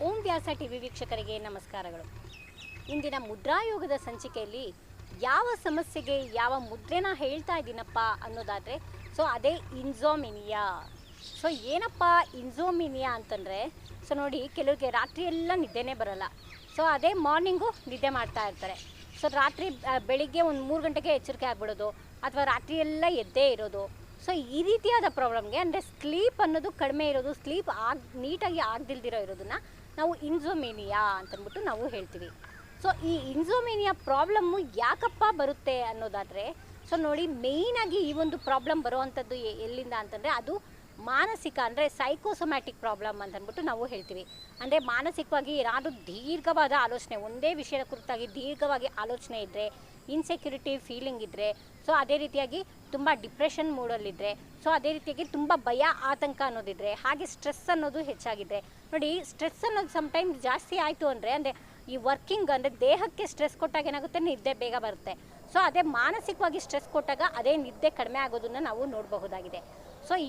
ಓಂ ವ್ಯಾಸ TV ವೀಕ್ಷಕರಿಗೆ ನಮಸ್ಕಾರಗಳು. ಇಂದಿನ ಮುದ್ರಾಯೋಗದ ಸಂಚಿಕೆಯಲ್ಲಿ ಯಾವ ಸಮಸ್ಯೆಗೆ ಯಾವ ಮುದ್ರೆನ ಹೇಳ್ತಾ ಇದ್ದೀನಪ್ಪ ಅನ್ನೋದಾದರೆ ಅದೇ ಇನ್ಸೋಮಿನಿಯಾ. ಏನಪ್ಪ ಇನ್ಸೋಮಿನಿಯಾ ಅಂತಂದರೆ ನೋಡಿ, ಕೆಲವರಿಗೆ ರಾತ್ರಿ ಎಲ್ಲ ನಿದ್ದೆನೇ ಬರಲ್ಲ. ಅದೇ ಮಾರ್ನಿಂಗು ನಿದ್ದೆ ಮಾಡ್ತಾ ಇರ್ತಾರೆ. ರಾತ್ರಿ ಬೆಳಿಗ್ಗೆ ಒಂದು 3 ಗಂಟೆಗೆ ಎಚ್ಚರಿಕೆ ಆಗ್ಬಿಡೋದು, ಅಥವಾ ರಾತ್ರಿ ಎಲ್ಲ ಎದ್ದೇ ಇರೋದು. ಈ ರೀತಿಯಾದ ಪ್ರಾಬ್ಲಮ್ಗೆ ಅಂದರೆ ಸ್ಲೀಪ್ ಅನ್ನೋದು ಕಡಿಮೆ ಇರೋದು, ಸ್ಲೀಪ್ ನೀಟಾಗಿ ಆಗದಿಲ್ದಿರೋ ಇರೋದನ್ನು ನಾವು ಇನ್ಸೋಮಿನಿಯಾ ಅಂತಂದ್ಬಿಟ್ಟು ನಾವು ಹೇಳ್ತೀವಿ. ಈ ಇನ್ಸೋಮಿನಿಯಾ ಪ್ರಾಬ್ಲಮ್ಮು ಯಾಕಪ್ಪ ಬರುತ್ತೆ ಅನ್ನೋದಾದರೆ ನೋಡಿ, ಮೇಯ್ನಾಗಿ ಈ ಒಂದು ಪ್ರಾಬ್ಲಮ್ ಬರುವಂಥದ್ದು ಎಲ್ಲಿಂದ ಅಂತಂದರೆ ಅದು ಮಾನಸಿಕ, ಅಂದರೆ ಸೈಕೋಸೊಮ್ಯಾಟಿಕ್ ಪ್ರಾಬ್ಲಮ್ ಅಂತಂದ್ಬಿಟ್ಟು ನಾವು ಹೇಳ್ತೀವಿ. ಅಂದರೆ ಮಾನಸಿಕವಾಗಿ ಏನಾದರೂ ದೀರ್ಘವಾದ ಆಲೋಚನೆ, ಒಂದೇ ವಿಷಯದ ಕುರಿತಾಗಿ ದೀರ್ಘವಾಗಿ ಆಲೋಚನೆ ಇದ್ದರೆ, ಇನ್ಸೆಕ್ಯೂರಿಟಿ ಫೀಲಿಂಗ್ ಇದ್ದರೆ, ಅದೇ ರೀತಿಯಾಗಿ ತುಂಬ ಡಿಪ್ರೆಷನ್ ಮೂಡಲ್ಲಿದ್ದರೆ, ಅದೇ ರೀತಿಯಾಗಿ ತುಂಬ ಭಯ ಆತಂಕ ಅನ್ನೋದಿದ್ದರೆ, ಹಾಗೆ ಸ್ಟ್ರೆಸ್ ಅನ್ನೋದು ಹೆಚ್ಚಾಗಿದ್ದರೆ. ನೋಡಿ, ಸ್ಟ್ರೆಸ್ ಅನ್ನೋದು ಸಮ್ಟೈಮ್ಸ್ ಜಾಸ್ತಿ ಆಯಿತು ಅಂದರೆ ಈ ವರ್ಕಿಂಗ್ ಅಂದರೆ ದೇಹಕ್ಕೆ ಸ್ಟ್ರೆಸ್ ಕೊಟ್ಟಾಗ ಏನಾಗುತ್ತೆ, ನಿದ್ದೆ ಬೇಗ ಬರುತ್ತೆ. ಅದೇ ಮಾನಸಿಕವಾಗಿ ಸ್ಟ್ರೆಸ್ ಕೊಟ್ಟಾಗ ಅದೇ ನಿದ್ದೆ ಕಡಿಮೆ ಆಗೋದನ್ನು ನಾವು ನೋಡಬಹುದಾಗಿದೆ.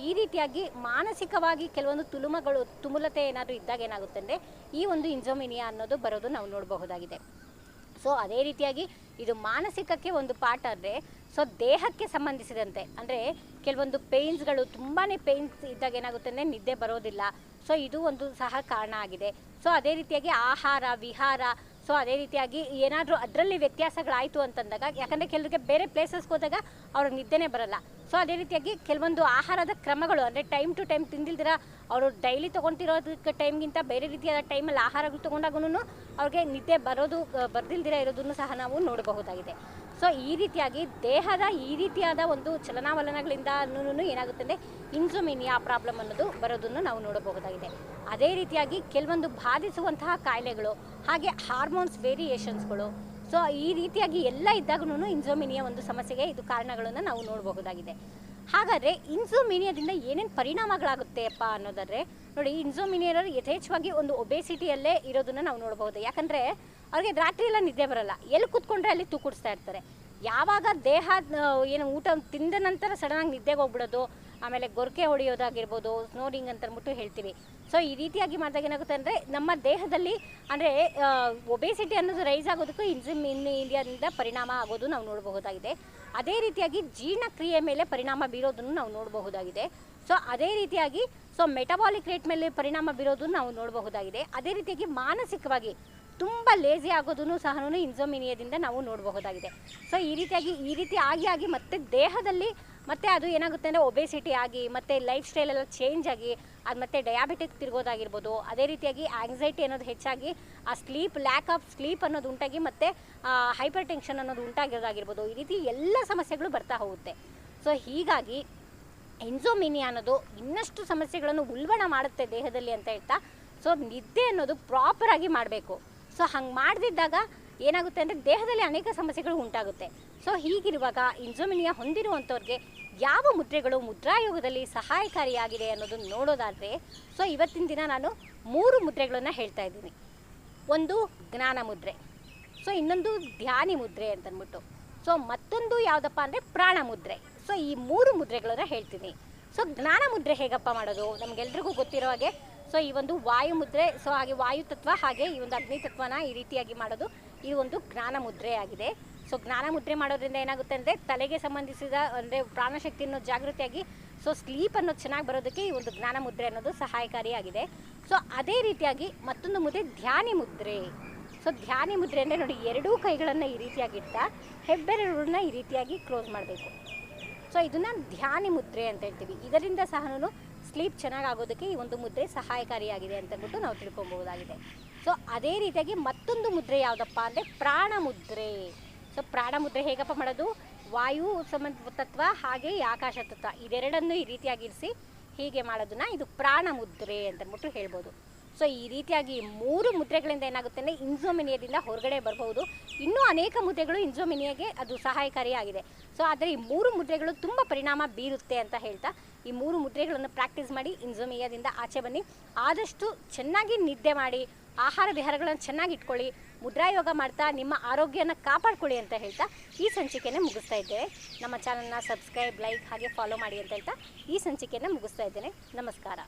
ಈ ರೀತಿಯಾಗಿ ಮಾನಸಿಕವಾಗಿ ಕೆಲವೊಂದು ತುಮುಲತೆ ಏನಾದರೂ ಇದ್ದಾಗ ಏನಾಗುತ್ತೆ ಅಂದರೆ ಈ ಒಂದು ಇನ್ಸೋಮಿನಿಯಾ ಅನ್ನೋದು ಬರೋದು ನಾವು ನೋಡಬಹುದಾಗಿದೆ. ಅದೇ ರೀತಿಯಾಗಿ ಇದು ಮಾನಸಿಕಕ್ಕೆ ಒಂದು ಪಾರ್ಟ್ ಆದರೆ ದೇಹಕ್ಕೆ ಸಂಬಂಧಿಸಿದಂತೆ ಅಂದರೆ ಕೆಲವೊಂದು ಪೇಯ್ನ್ಸ್ಗಳು, ತುಂಬಾ ಪೇಯ್ನ್ಸ್ ಇದ್ದಾಗ ಏನಾಗುತ್ತೆ ಅಂದರೆ ನಿದ್ದೆ ಬರೋದಿಲ್ಲ. ಇದು ಒಂದು ಸಹ ಕಾರಣ ಆಗಿದೆ. ಅದೇ ರೀತಿಯಾಗಿ ಆಹಾರ ವಿಹಾರ, ಅದೇ ರೀತಿಯಾಗಿ ಏನಾದರೂ ಅದರಲ್ಲಿ ವ್ಯತ್ಯಾಸಗಳಾಯಿತು ಅಂತಂದಾಗ, ಯಾಕಂದರೆ ಕೆಲವರಿಗೆ ಬೇರೆ ಪ್ಲೇಸಸ್ಗೆ ಹೋದಾಗ ಅವ್ರಿಗೆ ನಿದ್ದೆನೇ ಬರಲ್ಲ. ಅದೇ ರೀತಿಯಾಗಿ ಕೆಲವೊಂದು ಆಹಾರದ ಕ್ರಮಗಳು ಅಂದರೆ ಟೈಮ್ ಟು ಟೈಮ್ ತಿಂದಿಲ್ದಿರ ಅವರು ಡೈಲಿ ತೊಗೊತಿರೋದಕ್ಕೆ ಟೈಮ್ಗಿಂತ ಬೇರೆ ರೀತಿಯಾದ ಟೈಮಲ್ಲಿ ಆಹಾರಗಳು ತೊಗೊಂಡಾಗೂ ಅವ್ರಿಗೆ ನಿದ್ದೆ ಬರ್ದಿಲ್ದಿರ ಇರೋದನ್ನು ಸಹ ನಾವು ನೋಡಬಹುದಾಗಿದೆ. ಈ ರೀತಿಯಾಗಿ ದೇಹದ ಈ ರೀತಿಯಾದ ಒಂದು ಚಲನಾವಲನಗಳಿಂದ ಏನಾಗುತ್ತೆ ಅಂದರೆ ಇನ್ಸೋಮಿನಿಯಾ ಪ್ರಾಬ್ಲಮ್ ಅನ್ನೋದು ಬರೋದನ್ನು ನಾವು ನೋಡಬಹುದಾಗಿದೆ. ಅದೇ ರೀತಿಯಾಗಿ ಕೆಲವೊಂದು ಬಾಧಿಸುವಂತಹ ಕಾಯಿಲೆಗಳು, ಹಾಗೆ ಹಾರ್ಮೋನ್ಸ್ ವೇರಿಯೇಷನ್ಸ್ಗಳು, ಈ ರೀತಿಯಾಗಿ ಎಲ್ಲ ಇದ್ದಾಗೂ ಇನ್ಸೋಮಿನಿಯಾ ಒಂದು ಸಮಸ್ಯೆಗೆ ಇದು ಕಾರಣಗಳನ್ನು ನಾವು ನೋಡಬಹುದಾಗಿದೆ. ಹಾಗಾದರೆ ಇನ್ಸೋಮಿನಿಯಾದಿಂದ ಏನೇನು ಪರಿಣಾಮಗಳಾಗುತ್ತೆಪ್ಪ ಅನ್ನೋದಾದರೆ ನೋಡಿ, ಇನ್ಸೋಮಿನಿಯಾ ಯಥೇಚ್ಛವಾಗಿ ಒಂದು ಒಬೇಸಿಟಿಯಲ್ಲೇ ಇರೋದನ್ನು ನಾವು ನೋಡಬಹುದು. ಯಾಕಂದರೆ ಅವ್ರಿಗೆ ರಾತ್ರಿ ಎಲ್ಲ ನಿದ್ದೆ ಬರಲ್ಲ, ಎಲ್ಲಿ ಕೂತ್ಕೊಂಡ್ರೆ ಅಲ್ಲಿ ತೂಕುಡಿಸ್ತಾ ಇರ್ತಾರೆ. ಯಾವಾಗ ದೇಹ ಊಟ ತಿಂದ ನಂತರ ಸಡನ್ನಾಗಿ ನಿದ್ದೆಗೆ ಹೋಗ್ಬಿಡೋದು, ಆಮೇಲೆ ಗೊರಕೆ ಹೊಡೆಯೋದಾಗಿರ್ಬೋದು, ಸ್ನೋರಿಂಗ್ ಅಂತಂದ್ಬಿಟ್ಟು ಹೇಳ್ತೀವಿ. ಈ ರೀತಿಯಾಗಿ ಮಾಡಿದಾಗ ಏನಾಗುತ್ತೆ ಅಂದರೆ ನಮ್ಮ ದೇಹದಲ್ಲಿ ಅಂದರೆ ಒಬೇಸಿಟಿ ಅನ್ನೋದು ರೈಸ್ ಆಗೋದಕ್ಕೂ ಇನ್ಸೋಮಿನಿಯಾದಿಂದ ಪರಿಣಾಮ ಆಗೋದು ನಾವು ನೋಡಬಹುದಾಗಿದೆ. ಅದೇ ರೀತಿಯಾಗಿ ಜೀರ್ಣಕ್ರಿಯೆ ಮೇಲೆ ಪರಿಣಾಮ ಬೀರೋದನ್ನು ನಾವು ನೋಡಬಹುದಾಗಿದೆ. ಅದೇ ರೀತಿಯಾಗಿ ಮೆಟಬಾಲಿಕ್ ರೇಟ್ ಮೇಲೆ ಪರಿಣಾಮ ಬೀರೋದನ್ನು ನಾವು ನೋಡಬಹುದಾಗಿದೆ. ಅದೇ ರೀತಿಯಾಗಿ ಮಾನಸಿಕವಾಗಿ ತುಂಬ ಲೇಜಿ ಆಗೋದನ್ನು ಸಹ ಇನ್ಸೋಮಿನಿಯಾದಿಂದ ನಾವು ನೋಡಬಹುದಾಗಿದೆ. ಈ ರೀತಿ ಆಗಿ ಮತ್ತೆ ದೇಹದಲ್ಲಿ ಮತ್ತೆ ಅದು ಏನಾಗುತ್ತೆ ಅಂದರೆ ಒಬೇಸಿಟಿ ಆಗಿ, ಮತ್ತು ಲೈಫ್ ಸ್ಟೈಲೆಲ್ಲ ಚೇಂಜ್ ಆಗಿ, ಅದು ಮತ್ತೆ ಡಯಾಬಿಟಿಕ್ ತಿರ್ಗೋದಾಗಿರ್ಬೋದು. ಅದೇ ರೀತಿಯಾಗಿ ಆಂಗ್ಸೈಟಿ ಅನ್ನೋದು ಹೆಚ್ಚಾಗಿ, ಆ ಲ್ಯಾಕ್ ಆಫ್ ಸ್ಲೀಪ್ ಅನ್ನೋದು ಉಂಟಾಗಿ, ಮತ್ತು ಹೈಪರ್ ಟೆನ್ಷನ್ ಅನ್ನೋದು ಉಂಟಾಗಿರೋದಾಗಿರ್ಬೋದು. ಈ ರೀತಿ ಎಲ್ಲ ಸಮಸ್ಯೆಗಳು ಬರ್ತಾ ಹೋಗುತ್ತೆ. ಹೀಗಾಗಿ ಇನ್ಸೋಮಿನಿಯಾ ಅನ್ನೋದು ಇನ್ನಷ್ಟು ಸಮಸ್ಯೆಗಳನ್ನು ಉಲ್ಬಣ ಮಾಡುತ್ತೆ ದೇಹದಲ್ಲಿ ಅಂತ ಹೇಳ್ತಾ, ನಿದ್ದೆ ಅನ್ನೋದು ಪ್ರಾಪರಾಗಿ ಮಾಡಬೇಕು. ಹಂಗೆ ಮಾಡದಿದ್ದಾಗ ಏನಾಗುತ್ತೆ ಅಂದರೆ ದೇಹದಲ್ಲಿ ಅನೇಕ ಸಮಸ್ಯೆಗಳು ಉಂಟಾಗುತ್ತೆ. ಹೀಗಿರುವಾಗ ಇನ್ಸೋಮಿನಿಯಾ ಹೊಂದಿರುವಂಥವ್ರಿಗೆ ಯಾವ ಮುದ್ರೆಗಳು ಮುದ್ರಾಯೋಗದಲ್ಲಿ ಸಹಾಯಕಾರಿಯಾಗಿದೆ ಅನ್ನೋದನ್ನು ನೋಡೋದಾದರೆ ಇವತ್ತಿನ ದಿನ ನಾನು 3 ಮುದ್ರೆಗಳನ್ನು ಹೇಳ್ತಾ ಇದ್ದೀನಿ. ಒಂದು ಜ್ಞಾನ ಮುದ್ರೆ, ಇನ್ನೊಂದು ಧ್ಯಾನಿ ಮುದ್ರೆ ಅಂತಂದ್ಬಿಟ್ಟು, ಮತ್ತೊಂದು ಯಾವುದಪ್ಪ ಅಂದರೆ ಪ್ರಾಣ ಮುದ್ರೆ. ಈ 3 ಮುದ್ರೆಗಳನ್ನು ಹೇಳ್ತೀನಿ. ಜ್ಞಾನ ಮುದ್ರೆ ಹೇಗಪ್ಪ ಮಾಡೋದು, ನಮಗೆಲ್ರಿಗೂ ಗೊತ್ತಿರೋ ಹಾಗೆ ಈ ಒಂದು ವಾಯು ಮುದ್ರೆ, ಹಾಗೆ ವಾಯು ತತ್ವ, ಹಾಗೆ ಈ ಒಂದು ಅಗ್ನಿ ತತ್ವನ ಈ ರೀತಿಯಾಗಿ ಮಾಡೋದು, ಇದು ಒಂದು ಜ್ಞಾನ ಮುದ್ರೆ ಆಗಿದೆ. ಜ್ಞಾನ ಮುದ್ರೆ ಮಾಡೋದ್ರಿಂದ ಏನಾಗುತ್ತೆ ಅಂದರೆ ತಲೆಗೆ ಸಂಬಂಧಿಸಿದ ಅಂದರೆ ಪ್ರಾಣಶಕ್ತಿಯನ್ನು ಜಾಗೃತಿಯಾಗಿ ಸ್ಲೀಪ್ ಅನ್ನೋದು ಚೆನ್ನಾಗಿ ಬರೋದಕ್ಕೆ ಈ ಒಂದು ಜ್ಞಾನ ಮುದ್ರೆ ಅನ್ನೋದು ಸಹಾಯಕಾರಿಯಾಗಿದೆ. ಅದೇ ರೀತಿಯಾಗಿ ಮತ್ತೊಂದು ಮುದ್ರೆ ಧ್ಯಾನಿ ಮುದ್ರೆ. ಧ್ಯಾನಿ ಮುದ್ರೆ ಅಂದರೆ ನೋಡಿ, 2 ಕೈಗಳನ್ನು ಈ ರೀತಿಯಾಗಿ ಇಡ್ತಾ ಹೆಬ್ಬೆರಳನ್ನ ಈ ರೀತಿಯಾಗಿ ಕ್ಲೋಸ್ ಮಾಡಬೇಕು. ಇದನ್ನು ಧ್ಯಾನಿ ಮುದ್ರೆ ಅಂತ ಹೇಳ್ತೀವಿ. ಇದರಿಂದ ಸಹ ಸ್ಲೀಪ್ ಚೆನ್ನಾಗಿ ಆಗೋದಕ್ಕೆ ಈ ಒಂದು ಮುದ್ರೆ ಸಹಾಯಕಾರಿಯಾಗಿದೆ ಅಂತಂದ್ಬಿಟ್ಟು ನಾವು ತಿಳ್ಕೊಬಹುದಾಗಿದೆ. ಅದೇ ರೀತಿಯಾಗಿ ಮತ್ತೊಂದು ಮುದ್ರೆ ಯಾವುದಪ್ಪ ಅಂದರೆ ಪ್ರಾಣ ಮುದ್ರೆ. ಪ್ರಾಣ ಮುದ್ರೆ ಹೇಗಪ್ಪ ಮಾಡೋದು, ವಾಯು ಸಂಬಂಧ ತತ್ವ ಹಾಗೆ ಆಕಾಶ ತತ್ವ ಇದೆರಡನ್ನು ಈ ರೀತಿಯಾಗಿ ಇರಿಸಿ ಹೀಗೆ ಮಾಡೋದನ್ನ ಇದು ಪ್ರಾಣ ಮುದ್ರೆ ಅಂತಂದ್ಬಿಟ್ಟು ಹೇಳ್ಬೋದು. ಈ ರೀತಿಯಾಗಿ 3 ಮುದ್ರೆಗಳಿಂದ ಏನಾಗುತ್ತೆ ಅಂದರೆ ಇನ್ಸೋಮಿನಿಯಾದಿಂದ ಹೊರಗಡೆ ಬರ್ಬೋದು. ಇನ್ನೂ ಅನೇಕ ಮುದ್ರೆಗಳು ಇನ್ಸೋಮಿನಿಯಾಗೆ ಅದು ಸಹಾಯಕಾರಿಯಾಗಿದೆ. ಆದರೆ ಈ 3 ಮುದ್ರೆಗಳು ತುಂಬ ಪರಿಣಾಮ ಬೀರುತ್ತೆ ಅಂತ ಹೇಳ್ತಾ, ಈ 3 ಮುದ್ರೆಗಳನ್ನು ಪ್ರಾಕ್ಟೀಸ್ ಮಾಡಿ ಇನ್ಸೋಮಿನಿಯಾದಿಂದ ಆಚೆ ಬನ್ನಿ. ಆದಷ್ಟು ಚೆನ್ನಾಗಿ ನಿದ್ದೆ ಮಾಡಿ, ಆಹಾರ ವಿಹಾರಗಳನ್ನು ಚೆನ್ನಾಗಿ ಇಟ್ಕೊಳ್ಳಿ, ಮುದ್ರಾಯೋಗ ಮಾಡ್ತಾ ನಿಮ್ಮ ಆರೋಗ್ಯನ ಕಾಪಾಡ್ಕೊಳ್ಳಿ ಅಂತ ಹೇಳ್ತಾ ಈ ಸಂಚಿಕೆಯನ್ನು ಮುಗಿಸ್ತಾ ಇದ್ದೇವೆ. ನಮ್ಮ ಚಾನಲ್ನ ಸಬ್ಸ್ಕ್ರೈಬ್, ಲೈಕ್ ಹಾಗೆ ಫಾಲೋ ಮಾಡಿ ಅಂತ ಹೇಳ್ತಾ ಈ ಸಂಚಿಕೆಯನ್ನು ಮುಗಿಸ್ತಾ ಇದ್ದೇನೆ. ನಮಸ್ಕಾರ.